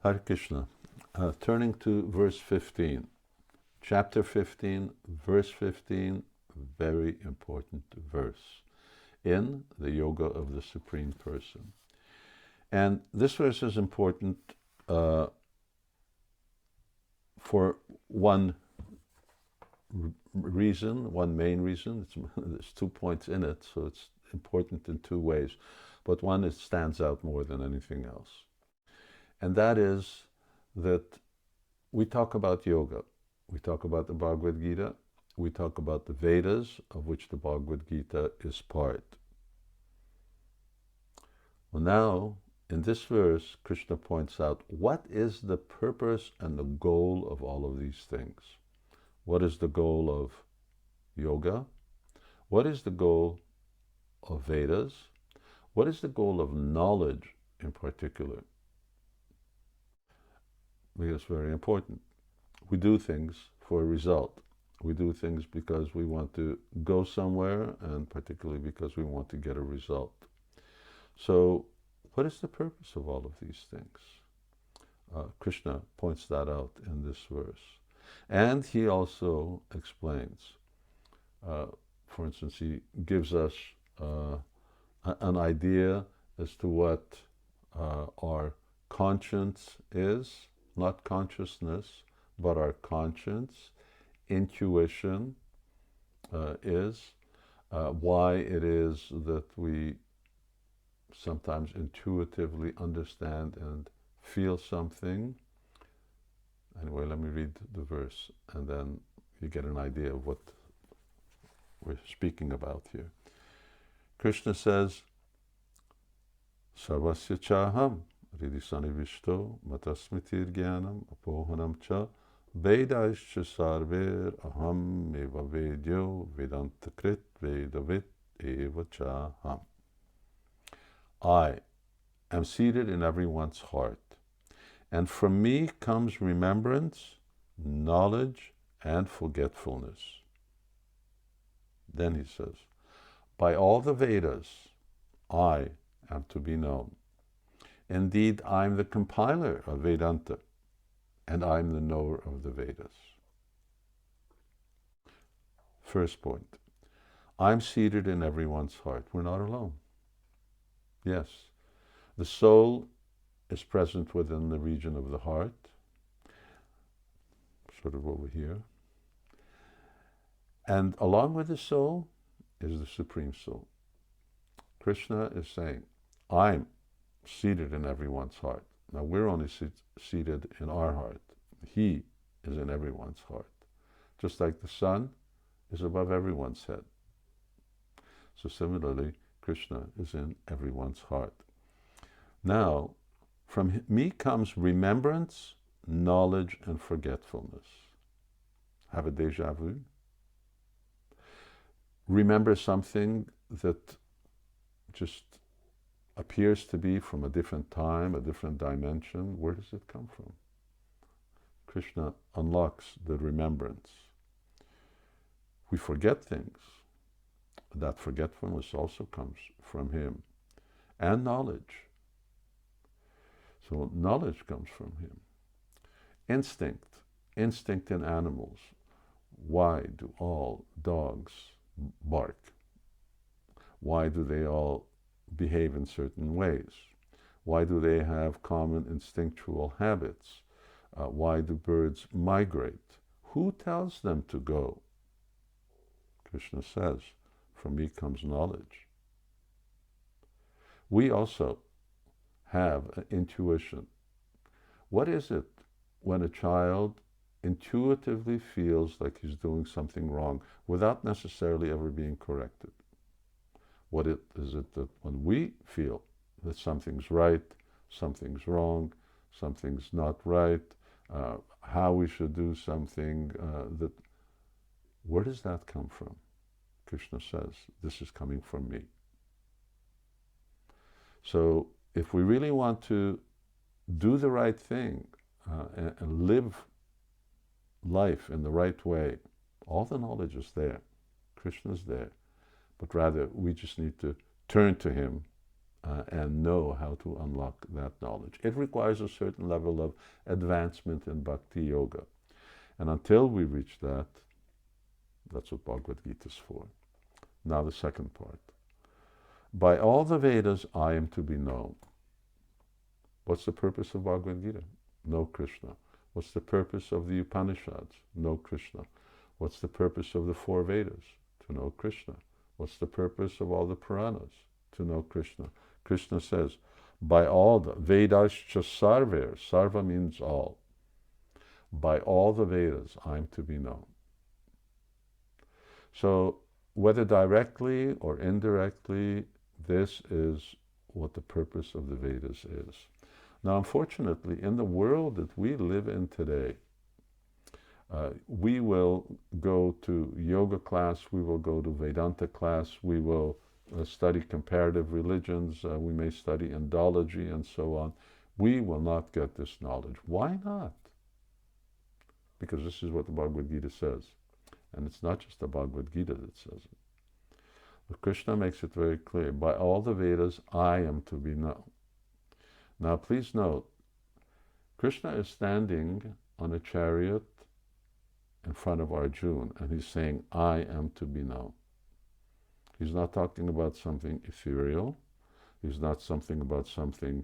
Hare Krishna. Turning to verse 15. Chapter 15, verse 15, very important verse in the Yoga of the Supreme Person. And this verse is important for one reason, one main reason. There's 2 points in it, so it's important in 2 ways. But one, it stands out more than anything else. And that is that we talk about yoga. We talk about the Bhagavad Gita. We talk about the Vedas, of which the Bhagavad Gita is part. Well, now, in this verse, Krishna points out what is the purpose and the goal of all of these things. What is the goal of yoga? What is the goal of Vedas? What is the goal of knowledge in particular? Because it's very important. We do things for a result. We do things because we want to go somewhere, and particularly because we want to get a result. So, what is the purpose of all of these things? Krishna points that out in this verse. And he also explains. For instance, he gives us an idea as to what our conscience is, not consciousness, but our conscience, intuition is, why it is that we sometimes intuitively understand and feel something. Anyway, let me read the verse, and then you get an idea of what we're speaking about here. Krishna says, Sarvasya chaham ridisani vishto matasmitir jnanam apohanam cha vedaischa sarver aham eva vedyo vedantakrit vedavit eva chaham. I am seated in everyone's heart, and from me comes remembrance, knowledge, and forgetfulness. Then he says, by all the Vedas, I am to be known. Indeed, I am the compiler of Vedanta, and I am the knower of the Vedas. First point, I'm seated in everyone's heart. We're not alone. Yes, the soul is present within the region of the heart, sort of over here. And along with the soul is the Supreme Soul. Krishna is saying, I'm seated in everyone's heart. Now we're only seated in our heart. He is in everyone's heart. Just like the sun is above everyone's head. So similarly, Krishna is in everyone's heart. Now, from me comes remembrance, knowledge, and forgetfulness. Have a déjà vu? Remember something that just appears to be from a different time, a different dimension. Where does it come from? Krishna unlocks the remembrance. We forget things. That forgetfulness also comes from him. And knowledge. So knowledge comes from him. Instinct in animals. Why do all dogs bark? Why do they all behave in certain ways? Why do they have common instinctual habits? Why do birds migrate? Who tells them to go? Krishna says, from me comes knowledge. We also have an intuition. What is it when a child intuitively feels like he's doing something wrong without necessarily ever being corrected? What is it that when we feel that something's right, something's wrong, something's not right, how we should do something, where does that come from? Krishna says, this is coming from me. So if we really want to do the right thing and live life in the right way, all the knowledge is there. Krishna's there. But rather, we just need to turn to him and know how to unlock that knowledge. It requires a certain level of advancement in bhakti yoga. And until we reach that, that's what Bhagavad Gita is for. Now the second part. By all the Vedas I am to be known. What's the purpose of Bhagavad Gita? Know Krishna. What's the purpose of the Upanishads? Know Krishna. What's the purpose of the four Vedas? To know Krishna. What's the purpose of all the Puranas? To know Krishna. Krishna says, by all the Vedascha sarver, sarva means all. By all the Vedas I'm to be known. So whether directly or indirectly, this is what the purpose of the Vedas is. Now, unfortunately, in the world that we live in today, we will go to yoga class, we will go to Vedanta class, we will study comparative religions, we may study Indology and so on. We will not get this knowledge. Why not? Because this is what the Bhagavad Gita says. And it's not just the Bhagavad Gita that says it. But Krishna makes it very clear, by all the Vedas I am to be known. Now please note, Krishna is standing on a chariot in front of Arjuna, and he's saying, I am to be known. He's not talking about something ethereal. He's not talking about something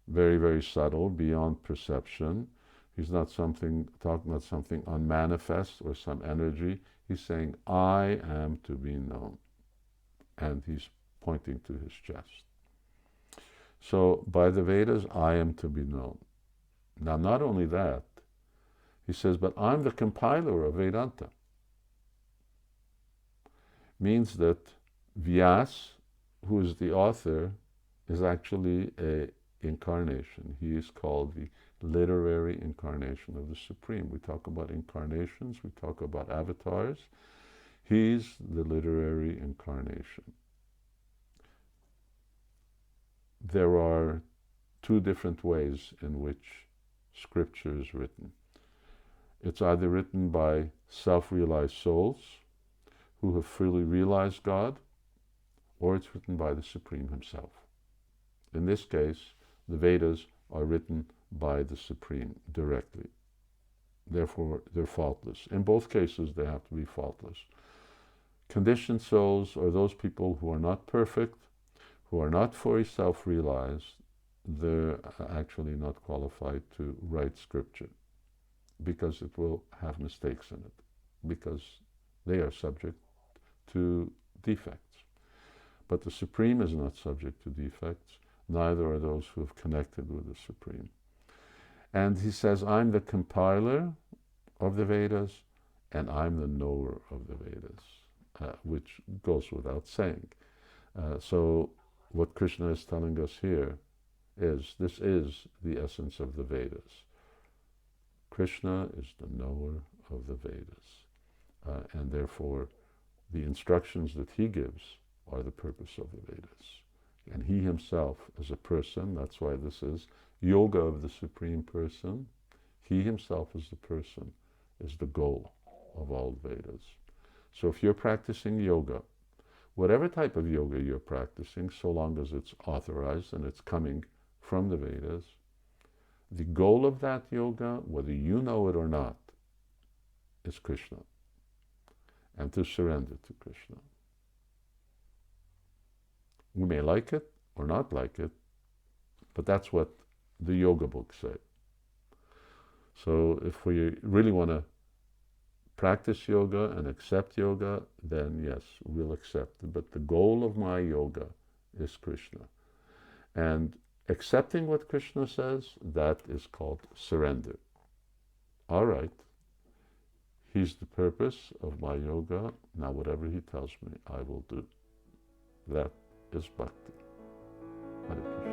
very, very subtle, beyond perception. He's not talking about something unmanifest or some energy. He's saying, I am to be known. And he's pointing to his chest. So, by the Vedas, I am to be known. Now, not only that, he says, but I'm the compiler of Vedanta. Means that Vyas, who is the author, is actually an incarnation. He is called the literary incarnation of the Supreme. We talk about incarnations, we talk about avatars. He's the literary incarnation. There are two different ways in which scripture is written. It's either written by self-realized souls who have fully realized God, or it's written by the Supreme himself. In this case, the Vedas are written by the Supreme directly. Therefore, they're faultless. In both cases, they have to be faultless. Conditioned souls are those people who are not perfect, who are not fully self-realized. They're actually not qualified to write scripture because it will have mistakes in it, because they are subject to defects. But the Supreme is not subject to defects, neither are those who have connected with the Supreme. And he says, I'm the compiler of the Vedas, and I'm the knower of the Vedas, which goes without saying. So what Krishna is telling us here is, this is the essence of the Vedas. Krishna is the knower of the Vedas. And therefore, the instructions that he gives are the purpose of the Vedas. And he himself as a person, that's why this is yoga of the Supreme Person. He himself as the person is the goal of all Vedas. So if you're practicing yoga, whatever type of yoga you're practicing, so long as it's authorized and it's coming from the Vedas, the goal of that yoga, whether you know it or not, is Krishna. And to surrender to Krishna. We may like it or not like it, but that's what the yoga books say. So if we really want to practice yoga and accept yoga, then yes, we'll accept it. But the goal of my yoga is Krishna. And accepting what Krishna says, that is called surrender. All right, he's the purpose of my yoga. Now whatever he tells me, I will do. That is bhakti. Hare Krishna.